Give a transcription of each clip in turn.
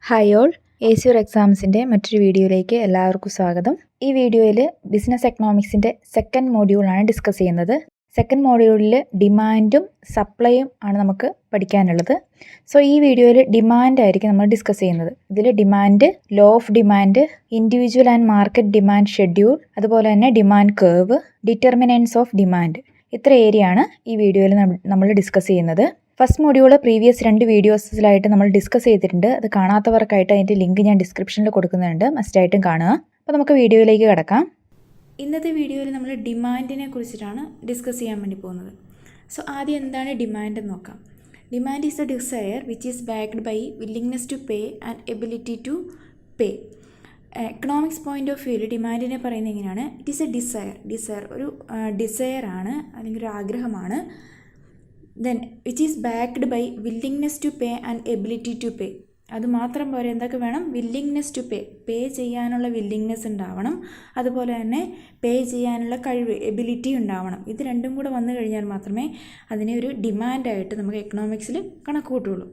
Hi all, ACUR എക്സാംസിൻ്റെ മറ്റൊരു വീഡിയോയിലേക്ക് എല്ലാവർക്കും സ്വാഗതം. ഈ വീഡിയോയിൽ ബിസിനസ് എക്കണോമിക്സിൻ്റെ സെക്കൻഡ് മോഡ്യൂളാണ് ഡിസ്കസ് ചെയ്യുന്നത്. സെക്കൻഡ് മോഡ്യൂളിൽ ഡിമാൻഡും സപ്ലൈയും ആണ് നമുക്ക് പഠിക്കാനുള്ളത്. സോ ഈ വീഡിയോയിൽ ഡിമാൻഡ് ആയിരിക്കും നമ്മൾ ഡിസ്കസ് ചെയ്യുന്നത്. ഇതിൽ demand, law of demand, individual and market demand schedule, അതുപോലെ തന്നെ demand curve, determinants of demand, ഇത്ര ഏരിയയാണ് ഈ വീഡിയോയിൽ നമ്മൾ ഡിസ്കസ് ചെയ്യുന്നത്. ഫസ്റ്റ് മൊഡ്യൂള് പ്രീവിയസ് 2 വീഡിയോസിലായിട്ട് നമ്മൾ ഡിസ്കസ് ചെയ്തിട്ടുണ്ട്. അത് കാണാത്തവർക്കായിട്ട് അതിൻ്റെ ലിങ്ക് ഞാൻ ഡിസ്ക്രിപ്ഷനിൽ കൊടുക്കുന്നുണ്ട്, മസ്റ്റായിട്ടും കാണുക. അപ്പോൾ നമുക്ക് വീഡിയോയിലേക്ക് കിടക്കാം. ഇന്നത്തെ വീഡിയോയിൽ നമ്മൾ ഡിമാൻഡിനെ കുറിച്ചിട്ടാണ് ഡിസ്കസ് ചെയ്യാൻ വേണ്ടി പോകുന്നത്. സോ ആദ്യം എന്താണ് ഡിമാൻഡ് എന്ന് നോക്കാം. Demand is a desire which is backed by willingness to pay and ability to pay. Economics point of വ്യൂവിൽ ഡിമാൻഡിനെ പറയുന്നത് എങ്ങനെയാണ്? ഇറ്റ് ഈസ് എ ഡിസയർ ഒരു ഡിസയറാണ്, അല്ലെങ്കിൽ ഒരു ആഗ്രഹമാണ്. Then which is backed by willingness to pay and ability to pay. അത് മാത്രം പോരെ, എന്തൊക്കെ വേണം? വില്ലിങ്നെസ് ടു പേ ചെയ്യാനുള്ള വില്ലിങ്നെസ് ഉണ്ടാവണം, അതുപോലെ തന്നെ പേ ചെയ്യാനുള്ള കഴിവ്, എബിലിറ്റി ഉണ്ടാവണം. ഇത് രണ്ടും കൂടെ വന്നു കഴിഞ്ഞാൽ മാത്രമേ അതിനെ ഒരു ഡിമാൻഡായിട്ട് നമുക്ക് എക്കണോമിക്സിൽ കണക്ക് കൂട്ടുള്ളൂ.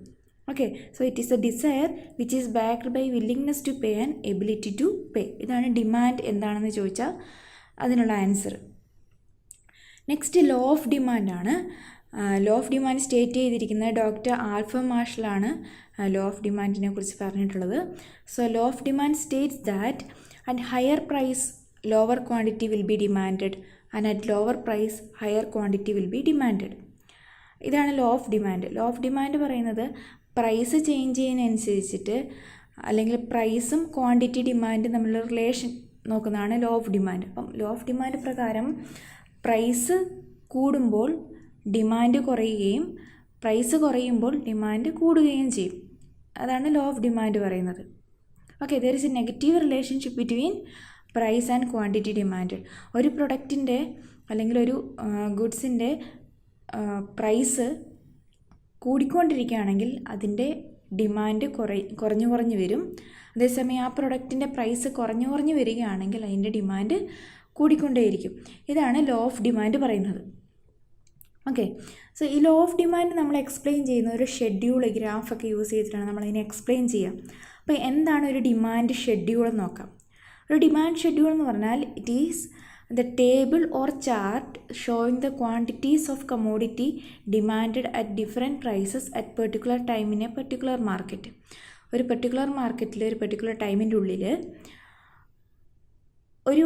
Okay, so it is a desire which is backed by willingness to pay and ability to pay. ഇതാണ് ഡിമാൻഡ് എന്താണെന്ന് ചോദിച്ചാൽ അതിനുള്ള ആൻസർ. നെക്സ്റ്റ് ലോ ഓഫ് ഡിമാൻഡാണ്. ലോ ഓഫ് ഡിമാൻഡ് സ്റ്റേറ്റ് ചെയ്തിരിക്കുന്നത് ഡോക്ടർ ആൽഫ്രഡ് മാർഷലാണ് ലോ ഓഫ് ഡിമാൻഡിനെ കുറിച്ച് പറഞ്ഞിട്ടുള്ളത്. So law of demand states that at higher price lower quantity will be demanded and at lower price higher quantity will be demanded. ഇതാണ് law of demand. Law of demand പറയുന്നത് price change ചെയ്യുന്നതനുസരിച്ചിട്ട്, അല്ലെങ്കിൽ പ്രൈസും quantity ഡിമാൻഡും തമ്മിലുള്ള relation നോക്കുന്നതാണ് law of demand. അപ്പം law of demand പ്രകാരം പ്രൈസ് കൂടുമ്പോൾ ഡിമാൻഡ് കുറയുകയും പ്രൈസ് കുറയുമ്പോൾ ഡിമാൻഡ് കൂടുകയും ചെയ്യും. അതാണ് ലോ ഓഫ് ഡിമാൻഡ് പറയുന്നത്. Okay, there is a negative relationship between price and quantity demand. ഒരു പ്രൊഡക്റ്റിൻ്റെ അല്ലെങ്കിൽ ഒരു ഗുഡ്സിൻ്റെ പ്രൈസ് കൂടിക്കൊണ്ടിരിക്കുകയാണെങ്കിൽ അതിൻ്റെ ഡിമാൻഡ് കുറഞ്ഞു വരും. അതേസമയം ആ പ്രൊഡക്റ്റിൻ്റെ പ്രൈസ് കുറഞ്ഞു വരികയാണെങ്കിൽ അതിൻ്റെ ഡിമാൻഡ് കൂടിക്കൊണ്ടേയിരിക്കും. ഇതാണ് ലോ ഓഫ് ഡിമാൻഡ് പറയുന്നത്. ഓക്കെ, സോ ഈ ലോ ഓഫ് ഡിമാൻഡ് നമ്മൾ എക്സ്പ്ലെയിൻ ചെയ്യുന്ന ഒരു ഷെഡ്യൂൾ, ഗ്രാഫൊക്കെ യൂസ് ചെയ്തിട്ടാണ് നമ്മളതിനെ എക്സ്പ്ലെയിൻ ചെയ്യുക. അപ്പോൾ എന്താണ് ഒരു ഡിമാൻഡ് ഷെഡ്യൂൾ എന്ന് നോക്കാം. ഒരു ഡിമാൻഡ് ഷെഡ്യൂൾ എന്ന് പറഞ്ഞാൽ it is the table or chart showing the quantities of commodity demanded at different prices at particular time in a particular market. ഒരു പെർട്ടിക്കുലർ മാർക്കറ്റിൽ ഒരു പെർട്ടിക്കുലർ ടൈമിൻ്റെ ഉള്ളിൽ ഒരു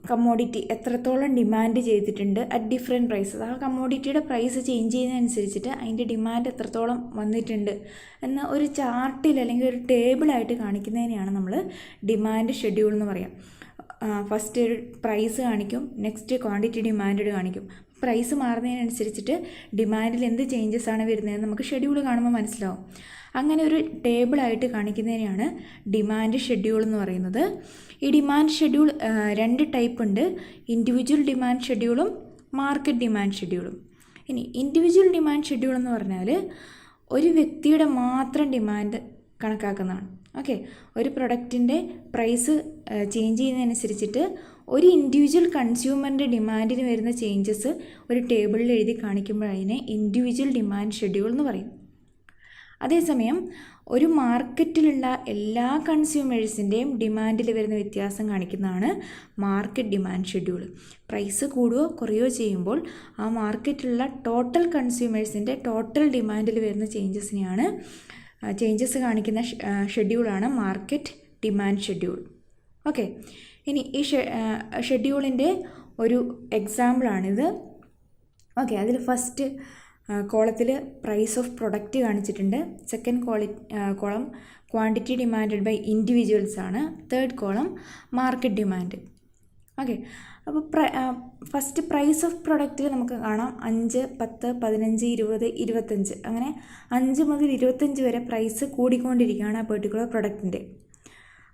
കമ്മോഡിറ്റി എത്രത്തോളം ഡിമാൻഡ് ചെയ്തിട്ടുണ്ട് അറ്റ് ഡിഫറെൻറ്റ് പ്രൈസസ്. ആ കമ്മോഡിറ്റിയുടെ പ്രൈസ് ചേഞ്ച് ചെയ്യുന്നതനുസരിച്ചിട്ട് അതിൻ്റെ ഡിമാൻഡ് എത്രത്തോളം വന്നിട്ടുണ്ട് എന്ന ഒരു ചാർട്ടിൽ അല്ലെങ്കിൽ ഒരു ടേബിളായിട്ട് കാണിക്കുന്നതിനെയാണ് നമ്മൾ ഡിമാൻഡ് ഷെഡ്യൂൾ എന്ന് പറയാം. ഫസ്റ്റ് ഒരു പ്രൈസ് കാണിക്കും, നെക്സ്റ്റ് ക്വാണ്ടിറ്റി ഡിമാൻഡ് കാണിക്കും. പ്രൈസ് മാറുന്നതിനനുസരിച്ചിട്ട് ഡിമാൻഡിൽ എന്ത് ചേഞ്ചസ് ആണ് വരുന്നതെന്ന് നമുക്ക് ഷെഡ്യൂൾ കാണുമ്പോൾ മനസ്സിലാവും. അങ്ങനെ ഒരു ടേബിളായിട്ട് കാണിക്കുന്നതിനെയാണ് ഡിമാൻഡ് ഷെഡ്യൂൾ എന്ന് പറയുന്നത്. ഈ ഡിമാൻഡ് ഷെഡ്യൂൾ 2 ടൈപ്പ് ഉണ്ട്. ഇൻഡിവിജ്വൽ ഡിമാൻഡ് ഷെഡ്യൂളും മാർക്കറ്റ് ഡിമാൻഡ് ഷെഡ്യൂളും. ഇനി ഇൻഡിവിജ്വൽ ഡിമാൻഡ് ഷെഡ്യൂൾ എന്ന് പറഞ്ഞാൽ ഒരു വ്യക്തിയുടെ മാത്രം ഡിമാൻഡ് കണക്കാക്കുന്നതാണ്. ഓക്കെ, ഒരു പ്രൊഡക്റ്റിൻ്റെ പ്രൈസ് ചേഞ്ച് ചെയ്യുന്നതനുസരിച്ചിട്ട് ഒരു ഇൻഡിവിജ്വൽ കൺസ്യൂമറിൻ്റെ ഡിമാൻഡിന് വരുന്ന ചേഞ്ചസ് ഒരു ടേബിളിൽ എഴുതി കാണിക്കുമ്പോൾ അതിനെ ഇൻഡിവിജ്വൽ ഡിമാൻഡ് ഷെഡ്യൂൾ എന്ന് പറയും. അതേസമയം ഒരു മാർക്കറ്റിലുള്ള എല്ലാ കൺസ്യൂമേഴ്സിൻ്റെയും ഡിമാൻഡിൽ വരുന്ന വ്യത്യാസം കാണിക്കുന്നതാണ് മാർക്കറ്റ് ഡിമാൻഡ് ഷെഡ്യൂൾ. പ്രൈസ് കൂടുകയോ കുറയോ ചെയ്യുമ്പോൾ ആ മാർക്കറ്റിലുള്ള ടോട്ടൽ കൺസ്യൂമേഴ്സിൻ്റെ ടോട്ടൽ ഡിമാൻഡിൽ വരുന്ന ചേഞ്ചസ് കാണിക്കുന്ന ഷെഡ്യൂളാണ് മാർക്കറ്റ് ഡിമാൻഡ് ഷെഡ്യൂൾ. ഓക്കെ, ഇനി ഈ ഷെഡ്യൂളിൻ്റെ ഒരു എക്സാമ്പിളാണിത്. ഓക്കെ, അതിൽ ഫസ്റ്റ് കോളത്തിൽ പ്രൈസ് ഓഫ് പ്രൊഡക്റ്റ് കാണിച്ചിട്ടുണ്ട്. Second column quantity demanded by individuals ആണ്. Third column market demand. Okay, അപ്പോൾ ഫസ്റ്റ് പ്രൈസ് ഓഫ് പ്രൊഡക്റ്റിൽ നമുക്ക് കാണാം 5, 10, 15, 20, 25, അങ്ങനെ 5 മുതൽ 25 വരെ പ്രൈസ് കൂടിക്കൊണ്ടിരിക്കുകയാണ് ആ പെർട്ടിക്കുലർ പ്രൊഡക്റ്റിൻ്റെ.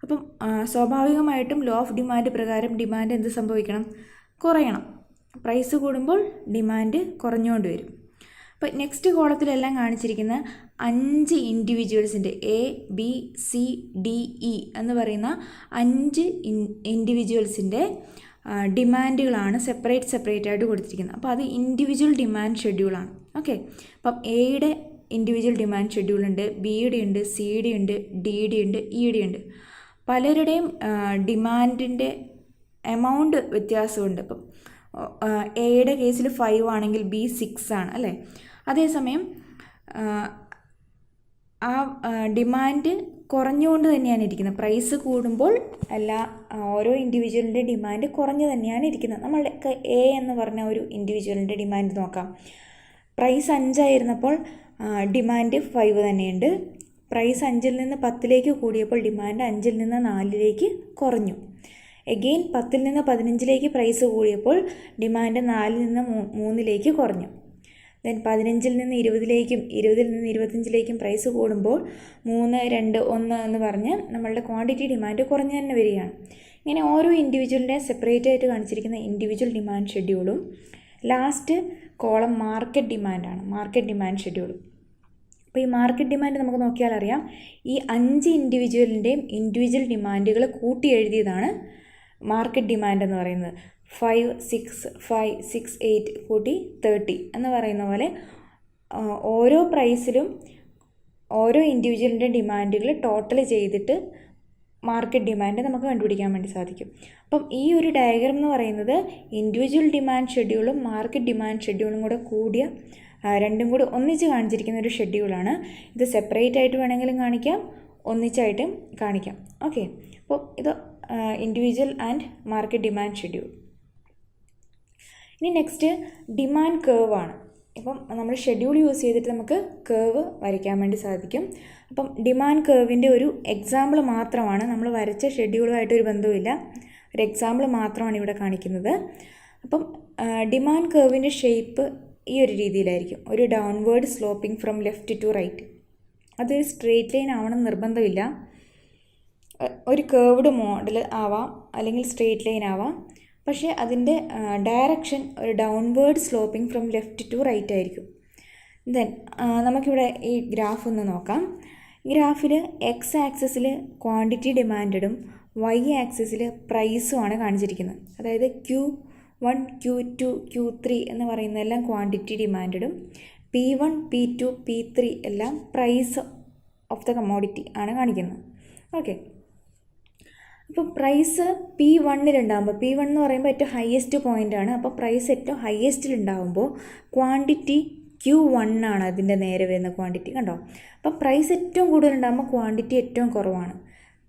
അപ്പം സ്വാഭാവികമായിട്ടും ലോ ഓഫ് ഡിമാൻഡ് പ്രകാരം ഡിമാൻഡ് എന്ത് സംഭവിക്കണം? കുറയണം. പ്രൈസ് കൂടുമ്പോൾ ഡിമാൻഡ് കുറഞ്ഞുകൊണ്ട് വരും. അപ്പോൾ നെക്സ്റ്റ് കോളത്തിലെല്ലാം കാണിച്ചിരിക്കുന്ന 5 ഇൻഡിവിജ്വൽസിൻ്റെ ABCDE എന്ന് പറയുന്ന 5 ഇൻഡിവിജ്വൽസിൻ്റെ ഡിമാൻഡുകളാണ് സെപ്പറേറ്റ് ആയിട്ട് കൊടുത്തിരിക്കുന്നത്. അപ്പോൾ അത് ഇൻഡിവിജ്വൽ ഡിമാൻഡ് ഷെഡ്യൂളാണ്. ഓക്കെ, അപ്പം എയുടെ ഇൻഡിവിജ്വൽ ഡിമാൻഡ് ഷെഡ്യൂളുണ്ട്, ബി ഡി ഉണ്ട്, സി ഡി ഉണ്ട്, ഡി ഡി ഉണ്ട്, ഇ ഡി ഉണ്ട്. പലരുടെയും ഡിമാൻഡിൻ്റെ എമൗണ്ട് വ്യത്യാസമുണ്ട്. ഇപ്പം എയുടെ കേസിൽ 5 ആണെങ്കിൽ ബി 6 ആണ് അല്ലേ. അതേസമയം ആ ഡിമാൻഡ് കുറഞ്ഞുകൊണ്ട് തന്നെയാണ് ഇരിക്കുന്നത്. പ്രൈസ് കൂടുമ്പോൾ ഓരോ ഇൻഡിവിജ്വലിൻ്റെ ഡിമാൻഡ് കുറഞ്ഞു തന്നെയാണ് ഇരിക്കുന്നത്. നമ്മളുടെ എ എന്ന് പറഞ്ഞ ഒരു ഇൻഡിവിജ്വലിൻ്റെ ഡിമാൻഡ് നോക്കാം. പ്രൈസ് 5 ആയിരുന്നപ്പോൾ ഡിമാൻഡ് 5 തന്നെയുണ്ട്. പ്രൈസ് 5-ൽ നിന്ന് 10-ലേക്ക് കൂടിയപ്പോൾ ഡിമാൻഡ് 5-ൽ നിന്ന് 4-ലേക്ക് കുറഞ്ഞു. എഗെയിൻ 10-ൽ നിന്ന് 15-ലേക്ക് പ്രൈസ് കൂടിയപ്പോൾ ഡിമാൻഡ് 4-ൽ നിന്ന് 3-ലേക്ക് കുറഞ്ഞു. ദെൻ 15-ൽ നിന്ന് 20-ലേക്കും 20-ൽ നിന്ന് 25-ലേക്കും പ്രൈസ് കൂടുമ്പോൾ 3, 2, 1 എന്ന് പറഞ്ഞ് നമ്മളുടെ ക്വാണ്ടിറ്റി ഡിമാൻഡ് കുറഞ്ഞു തന്നെ വരികയാണ്. ഇങ്ങനെ ഓരോ ഇൻഡിവിജ്വലിൻ്റെ സെപ്പറേറ്റ് ആയിട്ട് കാണിച്ചിരിക്കുന്ന ഇൻഡിവിജ്വൽ ഡിമാൻഡ് ഷെഡ്യൂളും ലാസ്റ്റ് കോളം മാർക്കറ്റ് ഡിമാൻഡാണ്, മാർക്കറ്റ് ഡിമാൻഡ് ഷെഡ്യൂളും. അപ്പോൾ ഈ മാർക്കറ്റ് ഡിമാൻഡ് നമുക്ക് നോക്കിയാൽ അറിയാം, ഈ 5 ഇൻഡിവിജ്വലിൻ്റെയും ഇൻഡിവിജ്വൽ ഡിമാൻഡുകൾ കൂട്ടി എഴുതിയതാണ് മാർക്കറ്റ് ഡിമാൻഡ് എന്ന് പറയുന്നത്. 5, 6, 5, 6, 8 കൂട്ടി 30 എന്ന് പറയുന്ന പോലെ ഓരോ പ്രൈസിലും ഓരോ ഇൻഡിവിജ്വലിൻ്റെ ഡിമാൻഡുകൾ ടോട്ടൽ ചെയ്തിട്ട് മാർക്കറ്റ് ഡിമാൻഡ് നമുക്ക് കണ്ടുപിടിക്കാൻ വേണ്ടി സാധിക്കും. അപ്പം ഈ ഒരു ഡയഗ്രം എന്ന് പറയുന്നത് ഇൻഡിവിജ്വൽ ഡിമാൻഡ് ഷെഡ്യൂളും മാർക്കറ്റ് ഡിമാൻഡ് ഷെഡ്യൂളും കൂടെ കൂടിയ രണ്ടും കൂടി ഒന്നിച്ച് കാണിച്ചിരിക്കുന്ന ഒരു ഷെഡ്യൂളാണ്. ഇത് സെപ്പറേറ്റ് ആയിട്ട് വേണമെങ്കിലും കാണിക്കാം, ഒന്നിച്ചായിട്ടും കാണിക്കാം. ഓക്കെ, അപ്പോൾ ഇത് individual and market demand schedule. ഇനി നെക്സ്റ്റ് ഡിമാൻഡ് കേർവ് ആണ്. ഇപ്പം നമ്മൾ ഷെഡ്യൂൾ യൂസ് ചെയ്തിട്ട് നമുക്ക് കേർവ് വരയ്ക്കാൻ വേണ്ടി സാധിക്കും. അപ്പം ഡിമാൻഡ് കേർവിൻ്റെ ഒരു എക്സാമ്പിൾ മാത്രമാണ്, നമ്മൾ വരച്ച ഷെഡ്യൂളുമായിട്ടൊരു ബന്ധവുമില്ല, ഒരു എക്സാമ്പിൾ മാത്രമാണ് ഇവിടെ കാണിക്കുന്നത്. അപ്പം ഡിമാൻഡ് കേർവിൻ്റെ ഷേപ്പ് ഈ ഒരു രീതിയിലായിരിക്കും, ഒരു downward sloping from left to right. അതൊരു സ്ട്രെയിറ്റ് ലൈൻ ആവണം നിർബന്ധമില്ല, ഒരു കേർവ്ഡ് മോഡൽ ആവാം അല്ലെങ്കിൽ സ്ട്രെയിറ്റ് ലൈൻ ആവാം. പക്ഷേ അതിൻ്റെ ഡയറക്ഷൻ ഒരു downward sloping from left to right ആയിരിക്കും. ദെൻ നമുക്കിവിടെ ഈ ഗ്രാഫ് ഒന്ന് നോക്കാം. ഗ്രാഫിൽ എക്സ് ആക്സിസിൽ ക്വാണ്ടിറ്റി ഡിമാൻഡും വൈ ആക്സിസിൽ പ്രൈസുമാണ് കാണിച്ചിരിക്കുന്നത്. അതായത് Q1, Q2, Q3 എന്ന് പറയുന്നതെല്ലാം ക്വാണ്ടിറ്റി ഡിമാൻഡും P1, P2, P3 എല്ലാം പ്രൈസ് ഓഫ് ദ കമ്മോഡിറ്റി ആണ് കാണിക്കുന്നത്. ഓക്കെ, അപ്പോൾ പ്രൈസ് P1-ലുണ്ടാകുമ്പോൾ, P1 എന്ന് പറയുമ്പോൾ ഏറ്റവും ഹയസ്റ്റ് പോയിൻ്റാണ്. അപ്പോൾ പ്രൈസ് ഏറ്റവും ഹയസ്റ്റിലുണ്ടാകുമ്പോൾ ക്വാണ്ടിറ്റി Q1 ആണ് അതിൻ്റെ നേരെ വരുന്ന ക്വാണ്ടിറ്റി, കണ്ടോ. അപ്പോൾ പ്രൈസ് ഏറ്റവും കൂടുതലുണ്ടാകുമ്പോൾ ക്വാണ്ടിറ്റി ഏറ്റവും കുറവാണ്.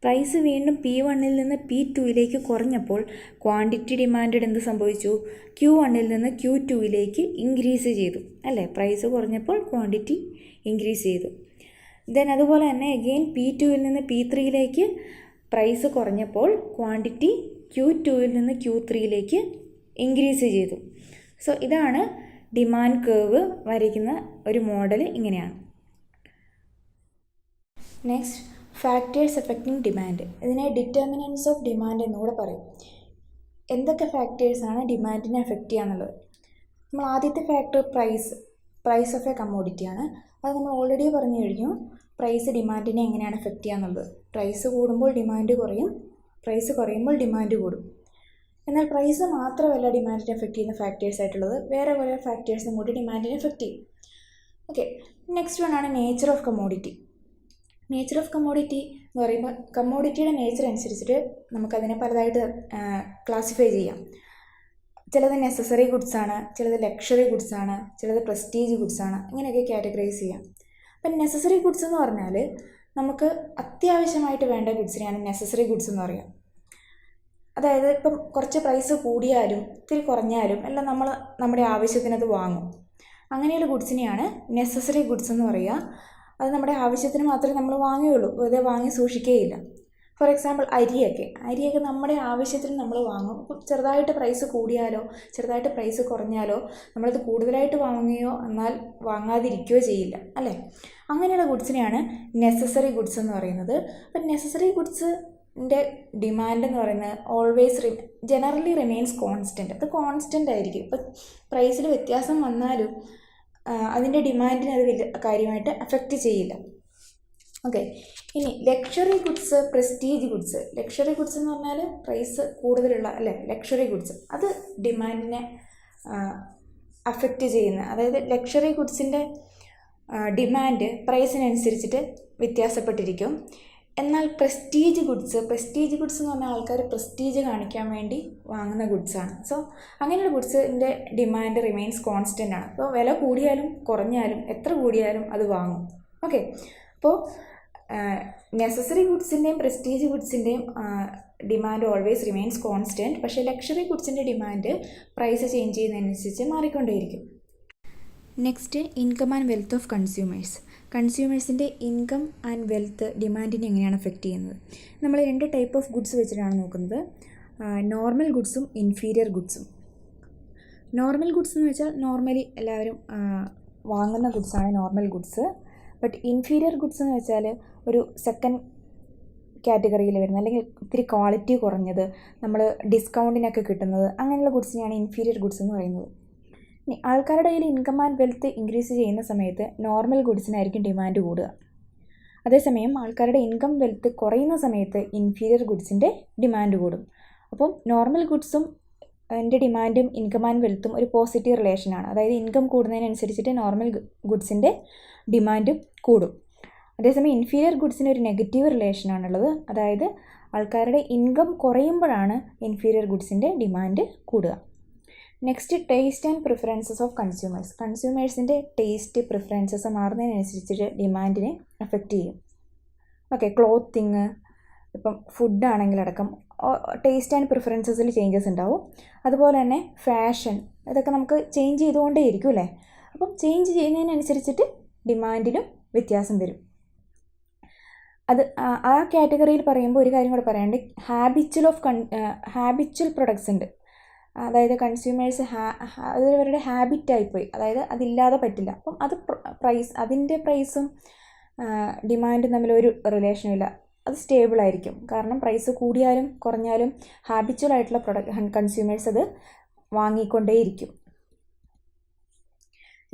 പ്രൈസ് വീണ്ടും P1-ൽ നിന്ന് P2-ലേക്ക് കുറഞ്ഞപ്പോൾ ക്വാണ്ടിറ്റി ഡിമാൻഡ് എന്ത് സംഭവിച്ചു, Q1-ൽ നിന്ന് Q2-ലേക്ക് ഇൻക്രീസ് ചെയ്തു അല്ലേ. പ്രൈസ് കുറഞ്ഞപ്പോൾ ക്വാണ്ടിറ്റി ഇൻക്രീസ് ചെയ്തു. ദെൻ അതുപോലെ തന്നെ അഗെയിൻ P2-ൽ നിന്ന് P3-ലേക്ക് പ്രൈസ് കുറഞ്ഞപ്പോൾ ക്വാണ്ടിറ്റി Q2-ൽ നിന്ന് Q3-ലേക്ക് ഇൻക്രീസ് ചെയ്തു. സോ ഇതാണ് ഡിമാൻഡ് കേർവ് വരയ്ക്കുന്ന ഒരു മോഡൽ, ഇങ്ങനെയാണ്. Next, factors affecting demand. ഇതിനെ ഡിറ്റർമിനൻസ് ഓഫ് ഡിമാൻഡ് എന്നുകൂടെ പറയും. എന്തൊക്കെ ഫാക്ടേഴ്സാണ് ഡിമാൻഡിനെ എഫക്റ്റ് ചെയ്യുക എന്നുള്ളത്. നമ്മൾ ആദ്യത്തെ ഫാക്ടർ പ്രൈസ് ഓഫ് എ കമ്മോഡിറ്റിയാണ്. അത് നമ്മൾ ഓൾറെഡി പറഞ്ഞു കഴിഞ്ഞു, പ്രൈസ് ഡിമാൻഡിനെ എങ്ങനെയാണ് എഫക്റ്റ് ചെയ്യുക എന്നുള്ളത്. പ്രൈസ് കൂടുമ്പോൾ ഡിമാൻഡ് കുറയും, പ്രൈസ് കുറയുമ്പോൾ ഡിമാൻഡ് കൂടും. എന്നാൽ പ്രൈസ് മാത്രമല്ല ഡിമാൻഡിനെ എഫക്റ്റ് ചെയ്യുന്ന ഫാക്ടേഴ്സ് ആയിട്ടുള്ളത്, വേറെ കുറേ ഫാക്ടേഴ്സും കൂടി ഡിമാൻഡിനെ എഫക്റ്റ് ചെയ്യും. ഓക്കെ, നെക്സ്റ്റ് വൺ ആണ് nature of commodity. Nature of commodity എന്ന് പറയുമ്പോൾ കമ്മോഡിറ്റിയുടെ നേച്ചർ അനുസരിച്ചിട്ട് നമുക്കതിനെ പലതായിട്ട് ക്ലാസിഫൈ ചെയ്യാം. ചിലത് നെസസറി ഗുഡ്സാണ്, ചിലത് ലക്ഷറി ഗുഡ്സാണ്, ചിലത് പ്രസ്റ്റീജ് ഗുഡ്സാണ്, ഇങ്ങനെയൊക്കെ കാറ്റഗറൈസ് ചെയ്യാം. അപ്പം നെസസറി ഗുഡ്സ് എന്ന് പറഞ്ഞാൽ നമുക്ക് അത്യാവശ്യമായിട്ട് വേണ്ട ഗുഡ്സിനെയാണ് നെസസറി ഗുഡ്സ് എന്ന് പറയുക. അതായത് ഇപ്പം കുറച്ച് പ്രൈസ് കൂടിയാലും ഇത്തിരി കുറഞ്ഞാലും എല്ലാം നമ്മൾ നമ്മുടെ ആവശ്യത്തിനത് വാങ്ങും. അങ്ങനെയുള്ള ഗുഡ്സിനെയാണ് നെസസറി ഗുഡ്സ് എന്ന് പറയുക. അത് നമ്മുടെ ആവശ്യത്തിന് മാത്രമേ നമ്മൾ വാങ്ങുകയുള്ളൂ, വെറുതെ വാങ്ങി സൂക്ഷിക്കുകയില്ല. ഫോർ എക്സാമ്പിൾ അരിയൊക്കെ നമ്മുടെ ആവശ്യത്തിന് നമ്മൾ വാങ്ങും. അപ്പം ചെറുതായിട്ട് പ്രൈസ് കൂടിയാലോ ചെറുതായിട്ട് പ്രൈസ് കുറഞ്ഞാലോ നമ്മളത് കൂടുതലായിട്ട് വാങ്ങുകയോ എന്നാൽ വാങ്ങാതിരിക്കുകയോ ചെയ്യില്ല അല്ലേ. അങ്ങനെയുള്ള ഗുഡ്സിനെയാണ് നെസസറി ഗുഡ്സ് എന്ന് പറയുന്നത്. അപ്പം നെസസറി ഗുഡ്സിൻ്റെ ഡിമാൻഡ് എന്ന് പറയുന്നത് ഓൾവേസ് ജനറലി റിമെയിൻസ് കോൺസ്റ്റൻറ്റ്. അത് കോൺസ്റ്റൻ്റ് ആയിരിക്കും. ഇപ്പം പ്രൈസിൽ വ്യത്യാസം വന്നാലും അതിൻ്റെ ഡിമാൻഡിനെ അത് വലിയ കാര്യമായിട്ട് അഫക്റ്റ് ചെയ്യില്ല. ഓക്കെ, ഇനി luxury goods, prestige goods. Luxury goods എന്ന് പറഞ്ഞാൽ പ്രൈസ് കൂടുതലുള്ള അല്ലേ ലക്ഷറി ഗുഡ്സ്, അത് ഡിമാൻഡിനെ അഫക്റ്റ് ചെയ്യുന്ന, അതായത് ലക്ഷറി ഗുഡ്സിൻ്റെ ഡിമാൻഡ് പ്രൈസിനനുസരിച്ചിട്ട് വ്യത്യാസപ്പെട്ടിരിക്കും. എന്നാൽ പ്രസ്റ്റീജ് ഗുഡ്സ് എന്ന് പറഞ്ഞാൽ ആൾക്കാർ പ്രസ്റ്റീജ് കാണിക്കാൻ വേണ്ടി വാങ്ങുന്ന ഗുഡ്സാണ്. സോ അങ്ങനെയുള്ള ഗുഡ്സിൻ്റെ ഡിമാൻഡ് റിമെയിൻസ് കോൺസ്റ്റൻ്റ് ആണ്. അപ്പോൾ വില കൂടിയാലും കുറഞ്ഞാലും എത്ര കൂടിയാലും അത് വാങ്ങും. ഓക്കെ, അപ്പോൾ നെസസറി ഗുഡ്സിൻ്റെയും പ്രസ്റ്റീജ് ഗുഡ്സിൻ്റെയും ഡിമാൻഡ് ഓൾവേസ് റിമെയിൻസ് കോൺസ്റ്റൻറ്റ്. പക്ഷേ ലക്ഷറി ഗുഡ്സിൻ്റെ ഡിമാൻഡ് പ്രൈസ് ചേഞ്ച് ചെയ്യുന്നതിനനുസരിച്ച് മാറിക്കൊണ്ടേയിരിക്കും. Next, income and wealth of consumers. കൺസ്യൂമേഴ്സിൻ്റെ ഇൻകം ആൻഡ് വെൽത്ത് ഡിമാൻഡിനെ എങ്ങനെയാണ് എഫക്റ്റ് ചെയ്യുന്നത്? നമ്മൾ 2 ടൈപ്പ് ഓഫ് ഗുഡ്സ് വെച്ചിട്ടാണ് നോക്കുന്നത്. നോർമൽ ഗുഡ്സും ഇൻഫീരിയർ ഗുഡ്സും. നോർമൽ ഗുഡ്സ് എന്ന് വെച്ചാൽ നോർമലി എല്ലാവരും വാങ്ങുന്ന ഗുഡ്സാണ് normal goods. But inferior goods എന്ന് വെച്ചാൽ ഒരു സെക്കൻഡ് കാറ്റഗറിയിൽ വരുന്നത്, അല്ലെങ്കിൽ ഇത്തിരി ക്വാളിറ്റി കുറഞ്ഞത്, നമ്മൾ ഡിസ്കൗണ്ടിനൊക്കെ കിട്ടുന്നത്, അങ്ങനെയുള്ള ഗുഡ്സിനെയാണ് ഇൻഫീരിയർ ഗുഡ്സ് എന്ന് പറയുന്നത്. ആൾക്കാരുടെ കയ്യിൽ ഇൻകം ആൻഡ് വെൽത്ത് ഇൻക്രീസ് ചെയ്യുന്ന സമയത്ത് നോർമൽ ഗുഡ്സിനായിരിക്കും ഡിമാൻഡ് കൂടുക. അതേസമയം ആൾക്കാരുടെ ഇൻകം വെൽത്ത് കുറയുന്ന സമയത്ത് ഇൻഫീരിയർ ഗുഡ്സിൻ്റെ ഡിമാൻഡ് കൂടും. അപ്പം നോർമൽ ഗുഡ്സും എൻ്റെ ഡിമാൻഡും ഇൻകം ആൻഡ് വെൽത്തും ഒരു പോസിറ്റീവ് റിലേഷനാണ്. അതായത് ഇൻകം കൂടുന്നതിനനുസരിച്ചിട്ട് നോർമൽ ഗുഡ്സിൻ്റെ ഡിമാൻഡും കൂടും. അതേസമയം ഇൻഫീരിയർ ഗുഡ്സിന് ഒരു നെഗറ്റീവ് റിലേഷനാണുള്ളത്. അതായത് ആൾക്കാരുടെ ഇൻകം കുറയുമ്പോഴാണ് ഇൻഫീരിയർ ഗുഡ്സിൻ്റെ ഡിമാൻഡ് കൂടുക. Next, taste and preferences of consumers. കൺസ്യൂമേഴ്സിൻ്റെ ടേസ്റ്റ് പ്രിഫറൻസസ് മാറുന്നതിനനുസരിച്ചിട്ട് ഡിമാൻഡിനെ അഫക്റ്റ് ചെയ്യും. ഓക്കെ, ക്ലോത്തിങ്, ഇപ്പം ഫുഡാണെങ്കിലടക്കം ടേസ്റ്റ് ആൻഡ് പ്രിഫറൻസസിൽ ചേഞ്ചസ് ഉണ്ടാവും. അതുപോലെ തന്നെ ഫാഷൻ, ഇതൊക്കെ നമുക്ക് ചേഞ്ച് ചെയ്തുകൊണ്ടേയിരിക്കും അല്ലേ. അപ്പം ചേഞ്ച് ചെയ്യുന്നതിനനുസരിച്ചിട്ട് ഡിമാൻഡിലും വ്യത്യാസം വരും. അത് ആ കാറ്റഗറിയിൽ പറയുമ്പോൾ ഒരു കാര്യം കൂടെ പറയാണ്ട്, ഹാബിച്വൽ പ്രൊഡക്ട്സ് ഉണ്ട്. അതായത് കൺസ്യൂമേഴ്സ് അത് അവരുടെ ഹാബിറ്റായിപ്പോയി, അതായത് അതില്ലാതെ പറ്റില്ല. അപ്പം അത് അതിൻ്റെ പ്രൈസും ഡിമാൻഡും തമ്മിലൊരു റിലേഷനും ഇല്ല, അത് സ്റ്റേബിൾ ആയിരിക്കും. കാരണം പ്രൈസ് കൂടിയാലും കുറഞ്ഞാലും ഹാബിച്വൽ ആയിട്ടുള്ള കൺസ്യൂമേഴ്സ് അത് വാങ്ങിക്കൊണ്ടേയിരിക്കും.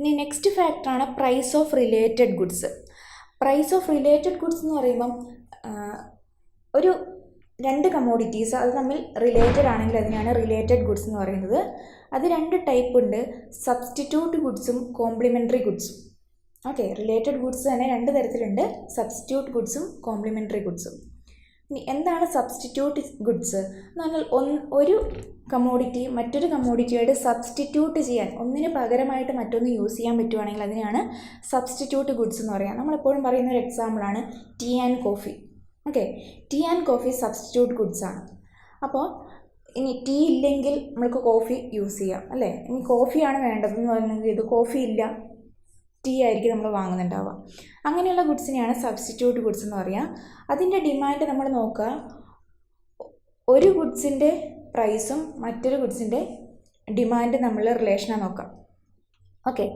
ഇനി നെക്സ്റ്റ് ഫാക്ടറാണ് price of related goods. Price of related goods എന്ന് പറയുമ്പം ഒരു 2 കമ്മോഡിറ്റീസ് അത് തമ്മിൽ റിലേറ്റഡ് ആണെങ്കിൽ അതിനാണ് റിലേറ്റഡ് ഗുഡ്സ് എന്ന് പറയുന്നത്. അത് 2 ടൈപ്പ് ഉണ്ട്, സബ്സ്റ്റിറ്റ്യൂട്ട് ഗുഡ്സും കോംപ്ലിമെൻ്ററി ഗുഡ്സും. ഓക്കെ, റിലേറ്റഡ് ഗുഡ്സ് തന്നെ 2 തരത്തിലുണ്ട്, സബ്സ്റ്റിറ്റ്യൂട്ട് ഗുഡ്സും കോംപ്ലിമെൻ്ററി ഗുഡ്സും. ഇനി എന്താണ് സബ്സ്റ്റിറ്റ്യൂട്ട് ഗുഡ്സ് എന്ന് പറഞ്ഞാൽ ഒരു കമ്മോഡിറ്റി മറ്റൊരു കമ്മോഡിറ്റിയായിട്ട് സബ്സ്റ്റിറ്റ്യൂട്ട് ചെയ്യാൻ, ഒന്നിന് പകരമായിട്ട് മറ്റൊന്ന് യൂസ് ചെയ്യാൻ പറ്റുവാണെങ്കിൽ അതിനെയാണ് സബ്സ്റ്റിറ്റ്യൂട്ട് ഗുഡ്സ് എന്ന് പറയുക. നമ്മളെപ്പോഴും പറയുന്ന ഒരു എക്സാമ്പിളാണ് tea and coffee. Okay, tea and coffee substitute goods ആണ്. അപ്പോൾ ഇനി ടീ ഇല്ലെങ്കിൽ നമ്മൾക്ക് കോഫി യൂസ് ചെയ്യാം അല്ലേ. ഇനി കോഫിയാണ് വേണ്ടതെന്ന് പറഞ്ഞെങ്കിൽ ഇത് കോഫി ഇല്ല, ടീ ആയിരിക്കും നമ്മൾ വാങ്ങുന്നുണ്ടാവുക. അങ്ങനെയുള്ള ഗുഡ്സിനെയാണ് സബ്സ്റ്റിറ്റ്യൂട്ട് ഗുഡ്സ് എന്ന് പറയുക. അതിൻ്റെ ഡിമാൻഡ് നമ്മൾ നോക്കുക, ഒരു ഗുഡ്സിൻ്റെ പ്രൈസും മറ്റൊരു ഗുഡ്സിൻ്റെ ഡിമാൻഡ് നമ്മൾ റിലേഷനാണ് നോക്കാം. ഓക്കെ,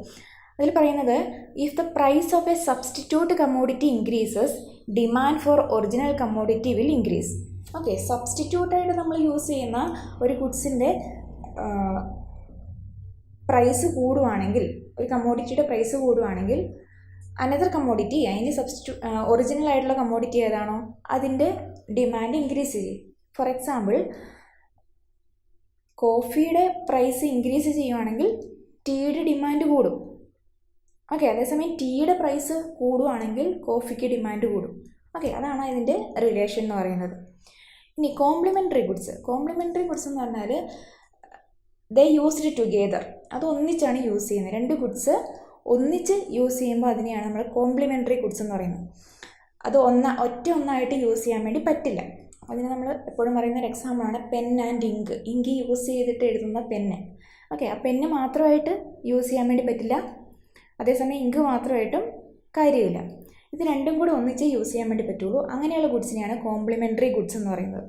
അതിൽ പറയുന്നത് if the price of a substitute commodity increases demand for original commodity will increase. Okay, സബ്സ്റ്റിറ്റ്യൂട്ടായിട്ട് നമ്മൾ യൂസ് ചെയ്യുന്ന ഒരു ഗുഡ്സിൻ്റെ പ്രൈസ് കൂടുവാണെങ്കിൽ, ഒരു കമ്മോഡിറ്റിയുടെ പ്രൈസ് കൂടുവാണെങ്കിൽ അനദർ കമ്മോഡിറ്റി, അതിൻ്റെ ഒറിജിനൽ ആയിട്ടുള്ള കമ്മോഡിറ്റി ഏതാണോ അതിൻ്റെ ഡിമാൻഡ് ഇൻക്രീസ് ചെയ്യും. ഫോർ എക്സാമ്പിൾ, കോഫിയുടെ പ്രൈസ് ഇൻക്രീസ് ചെയ്യുവാണെങ്കിൽ ടീയുടെ ഡിമാൻഡ് കൂടും. ഓക്കെ, അതേസമയം ടീയുടെ പ്രൈസ് കൂടുവാണെങ്കിൽ കോഫിക്ക് ഡിമാൻഡ് കൂടും. ഓക്കെ, അതാണ് ഇതിൻ്റെ റിലേഷൻ എന്ന് പറയുന്നത്. ഇനി കോംപ്ലിമെൻ്ററി ഗുഡ്സ്. കോംപ്ലിമെൻ്ററി ഗുഡ്സ് എന്ന് പറഞ്ഞാൽ ദേ യൂസ്ഡ് ടുഗെദർ, അത് ഒന്നിച്ചാണ് യൂസ് ചെയ്യുന്നത്. 2 ഗുഡ്സ് ഒന്നിച്ച് യൂസ് ചെയ്യുമ്പോൾ അതിനെയാണ് നമ്മൾ കോംപ്ലിമെൻ്ററി ഗുഡ്സ് എന്ന് പറയുന്നത്. അത് ഒന്നായിട്ട് യൂസ് ചെയ്യാൻ വേണ്ടി പറ്റില്ല. അതിന് നമ്മൾ എപ്പോഴും പറയുന്ന ഒരു എക്സാമ്പിളാണ് pen and ink. Ink use ചെയ്തിട്ട് എഴുതുന്ന പെന്ന്. ഓക്കെ, ആ പെന്ന് മാത്രമായിട്ട് യൂസ് ചെയ്യാൻ വേണ്ടി പറ്റില്ല, അതേസമയം ഇങ്ക് മാത്രമായിട്ടും കാര്യമില്ല. ഇത് 2ഉം കൂടെ ഒന്നിച്ച് യൂസ് ചെയ്യാൻ വേണ്ടി പറ്റുള്ളൂ. അങ്ങനെയുള്ള ഗുഡ്സിനെയാണ് കോംപ്ലിമെൻ്ററി ഗുഡ്സ് എന്ന് പറയുന്നത്.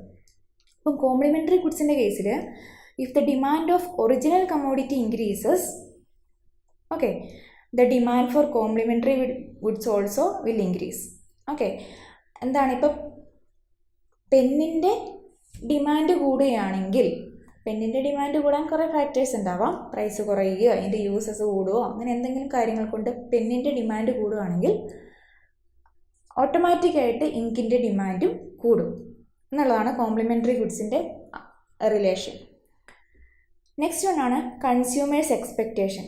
അപ്പം കോംപ്ലിമെൻ്ററി ഗുഡ്സിൻ്റെ കേസിൽ if the demand of original commodity increases, okay, the demand for complementary goods also will increase. Okay, എന്താണ് ഇപ്പം പെന്നിൻ്റെ ഡിമാൻഡ് കൂടുകയാണെങ്കിൽ, പെന്നിൻ്റെ ഡിമാൻഡ് കൂടാൻ കുറേ ഫാക്ടേഴ്സ് ഉണ്ടാവാം. പ്രൈസ് കുറയുകയോ അതിൻ്റെ യൂസസ് കൂടുകയോ അങ്ങനെ എന്തെങ്കിലും കാര്യങ്ങൾ കൊണ്ട് പെന്നിൻ്റെ ഡിമാൻഡ് കൂടുകയാണെങ്കിൽ ഓട്ടോമാറ്റിക്കായിട്ട് ഇങ്കിൻ്റെ ഡിമാൻഡും കൂടും എന്നുള്ളതാണ് കോംപ്ലിമെൻ്ററി ഗുഡ്സിൻ്റെ റിലേഷൻ. നെക്സ്റ്റ് വണ്ണാണ് കൺസ്യൂമേഴ്സ് എക്സ്പെക്റ്റേഷൻ.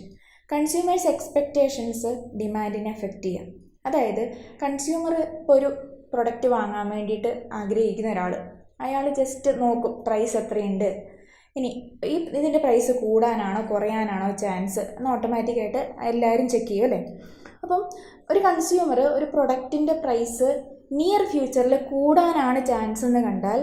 കൺസ്യൂമേഴ്സ് എക്സ്പെക്റ്റേഷൻസ് ഡിമാൻഡിനെ എഫക്റ്റ് ചെയ്യാം. അതായത് കൺസ്യൂമർ ഇപ്പോൾ ഒരു പ്രൊഡക്റ്റ് വാങ്ങാൻ വേണ്ടിയിട്ട് ആഗ്രഹിക്കുന്ന ഒരാൾ, അയാൾ ജസ്റ്റ് നോക്കും പ്രൈസ് എത്രയുണ്ട്, ഇനി ഇതിൻ്റെ പ്രൈസ് കൂടാനാണോ കുറയാനാണോ ചാൻസ് എന്ന് ഓട്ടോമാറ്റിക്കായിട്ട് എല്ലാവരും ചെക്ക് ചെയ്യും അല്ലേ. അപ്പം ഒരു കൺസ്യൂമർ ഒരു പ്രൊഡക്റ്റിൻ്റെ പ്രൈസ് നിയർ ഫ്യൂച്ചറിൽ കൂടാനാണ് ചാൻസ് എന്ന് കണ്ടാൽ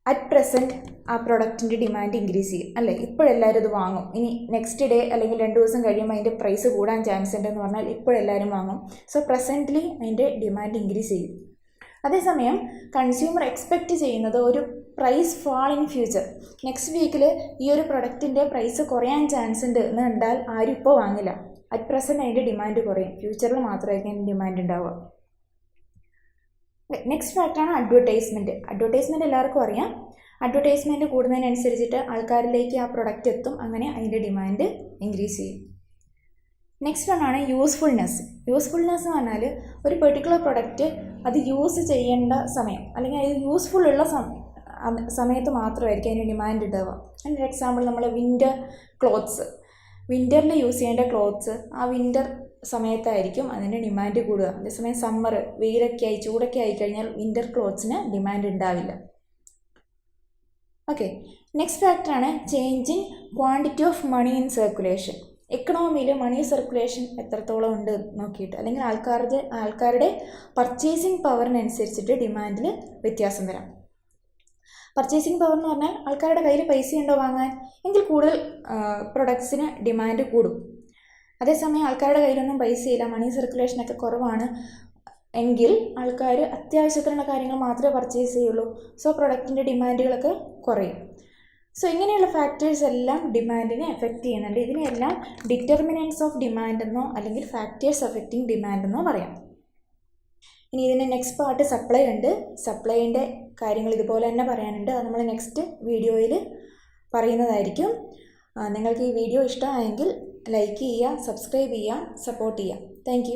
അറ്റ് പ്രസൻറ്റ് ആ പ്രൊഡക്റ്റിൻ്റെ ഡിമാൻഡ് ഇൻക്രീസ് ചെയ്യും അല്ലേ. ഇപ്പോഴെല്ലാവരും ഇത് വാങ്ങും, ഇനി നെക്സ്റ്റ് ഡേ അല്ലെങ്കിൽ 2 ദിവസം കഴിയുമ്പോൾ അതിൻ്റെ പ്രൈസ് കൂടാൻ ചാൻസ് ഉണ്ടെന്ന് പറഞ്ഞാൽ ഇപ്പോഴെല്ലാവരും വാങ്ങും. സോ പ്രസൻ്റ്ലി അതിൻ്റെ ഡിമാൻഡ് ഇൻക്രീസ് ചെയ്യും. അതേസമയം കൺസ്യൂമർ എക്സ്പെക്റ്റ് ചെയ്യുന്നത് ഒരു price fall in future, next വീക്കിൽ ഈ ഒരു പ്രൊഡക്റ്റിൻ്റെ പ്രൈസ് കുറയാൻ ചാൻസ് ഉണ്ട് എന്ന് കണ്ടാൽ ആരും ഇപ്പോൾ വാങ്ങില്ല. അറ്റ് പ്രസൻറ്റ് അതിൻ്റെ ഡിമാൻഡ് കുറയും, ഫ്യൂച്ചറിൽ മാത്രമായിരിക്കും അതിൻ്റെ ഡിമാൻഡ് ഉണ്ടാവുക. നെക്സ്റ്റ് ഫാക്ടറാണ് അഡ്വർടൈസ്മെൻറ്റ്. അഡ്വർടൈസ്മെൻറ്റ് എല്ലാവർക്കും അറിയാം. അഡ്വർടൈസ്മെൻറ്റ് കൂടുന്നതിനനുസരിച്ചിട്ട് ആൾക്കാരിലേക്ക് ആ പ്രൊഡക്റ്റ് എത്തും, അങ്ങനെ അതിൻ്റെ ഡിമാൻഡ് ഇൻക്രീസ് ചെയ്യും. നെക്സ്റ്റ് വണ്ണാണ് യൂസ്ഫുൾനെസ്. യൂസ്ഫുൾനെസ് എന്ന് പറഞ്ഞാൽ ഒരു പെർട്ടിക്കുലർ പ്രൊഡക്റ്റ് അത് യൂസ് ചെയ്യേണ്ട സമയം അല്ലെങ്കിൽ അത് യൂസ്ഫുൾ ഉള്ള സമയത്ത് മാത്രമായിരിക്കും അതിന് ഡിമാൻഡ് ഉണ്ടാവുക. അതിൻ്റെ എക്സാമ്പിൾ നമ്മൾ വിൻ്റർ ക്ലോത്ത്സ്, വിൻ്ററിൽ യൂസ് ചെയ്യേണ്ട ക്ലോത്ത്സ് ആ വിൻ്റർ സമയത്തായിരിക്കും അതിൻ്റെ ഡിമാൻഡ് കൂടുക. അതേസമയം സമ്മർ വെയിലൊക്കെ ആയി ചൂടൊക്കെ ആയിക്കഴിഞ്ഞാൽ വിൻ്റർ ക്ലോത്ത്സിന് ഡിമാൻഡ് ഉണ്ടാവില്ല. ഓക്കെ, നെക്സ്റ്റ് ഫാക്ടറാണ് change in quantity of money in circulation. എക്കണോമിയിൽ മണി സർക്കുലേഷൻ എത്രത്തോളം ഉണ്ട് നോക്കിയിട്ട് അല്ലെങ്കിൽ ആൾക്കാരുടെ പർച്ചേസിങ് പവറിനനുസരിച്ചിട്ട് ഡിമാൻഡിൽ വ്യത്യാസം വരാം. പർച്ചേസിങ് പവർ എന്ന് പറഞ്ഞാൽ ആൾക്കാരുടെ കയ്യിൽ പൈസ ഉണ്ടോ വാങ്ങാൻ, എങ്കിൽ കൂടുതൽ പ്രൊഡക്ട്സിന് ഡിമാൻഡ് കൂടും. അതേസമയം ആൾക്കാരുടെ കയ്യിലൊന്നും പൈസയില്ല, മണി സർക്കുലേഷനൊക്കെ കുറവാണ് എങ്കിൽ ആൾക്കാർ അത്യാവശ്യത്തിനുള്ള കാര്യങ്ങൾ മാത്രമേ പർച്ചേസ് ചെയ്യുള്ളൂ. സോ പ്രൊഡക്റ്റിൻ്റെ ഡിമാൻഡുകളൊക്കെ കുറയും. സോ ഇങ്ങനെയുള്ള ഫാക്ടേഴ്സ് എല്ലാം ഡിമാൻഡിനെ എഫക്റ്റ് ചെയ്യുന്നുണ്ട്. ഇതിനെല്ലാം ഡിറ്റർമിനൻസ് ഓഫ് ഡിമാൻഡ് എന്നോ അല്ലെങ്കിൽ ഫാക്ടേഴ്സ് എഫക്റ്റിംഗ് ഡിമാൻഡ് എന്നോ പറയാം. ഇനി ഇതിൻ്റെ നെക്സ്റ്റ് പാർട്ട് സപ്ലൈ ഉണ്ട്. സപ്ലൈൻ്റെ കാര്യങ്ങൾ ഇതുപോലെ തന്നെ പറയാനുണ്ട്. അത് നമ്മൾ നെക്സ്റ്റ് വീഡിയോയിൽ പറയുന്നതായിരിക്കും. നിങ്ങൾക്ക് ഈ വീഡിയോ ഇഷ്ടമായെങ്കിൽ ലൈക്ക് ചെയ്യുക, സബ്സ്ക്രൈബ് ചെയ്യുക, സപ്പോർട്ട് ചെയ്യുക. താങ്ക്